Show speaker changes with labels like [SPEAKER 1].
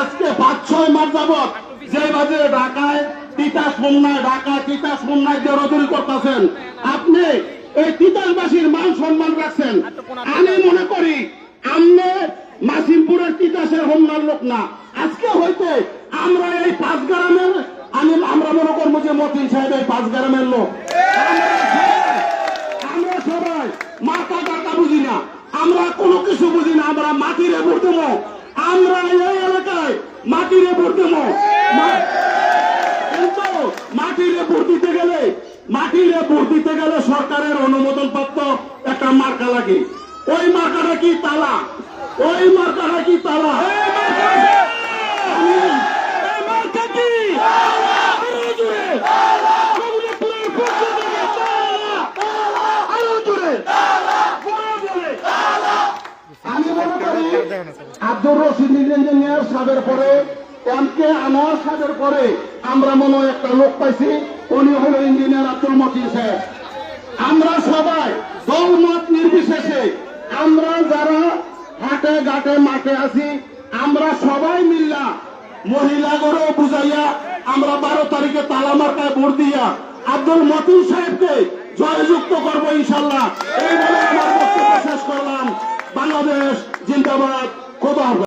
[SPEAKER 1] আজকে 5-6 মাস যাবত যেভাবে ঢাকায় তিতাস বন্যায় জোরাজুরি করতেছেন, আপনি এই তিতাসবাসীর মান সম্মান রাখছেন। আমি মনে করি আপনি মাসিমপুরের তিতাসের হোমনার লোক না। আজকে হইতে আমরা এই 5 গ্রামের আমরা মনে করবো যে মতিন সাহেব এই 5 গ্রামের লোক। আমরা সবাই মাথা টাকা বুঝি না, আমরা কোনো কিছু বুঝি না, আমরা মাটিরে ভোট দেবো। আমরা এই এলাকায় মাটিরে ভোট দেবো। কিন্তু মাটিরে ভোট দিতে গেলে সরকারের অনুমোদন প্রাপ্ত একটা মার্কা লাগে। ওই মার্কাটা কি তালা? আমি মনে করি আব্দুর রশিদ ইঞ্জিনিয়ার সাহেবের পরে এমকে আনোয়ার সাহেবের পরে আমরা মনে হয় একটা লোক পাইছি, উনি হলো ইঞ্জিনিয়ার আব্দুল মতিন সাহেব। আমরা সবাই দলমত নির্বিশেষে আমরা যারা হাটে ঘাটে মাঠে আছি, আমরা সবাই মিল্লা মহিলাগরও বুঝাইয়া আমরা 12 তারিখে তালা মার্কায় ভোট দিয়া আব্দুল মতিন সাহেবকে জয়যুক্ত করবো ইনশাল্লাহ। এই বলে আমার বক্তব্য শেষ করলাম। বাংলাদেশ জিন্দাবাদ। খোদা হাফেজ।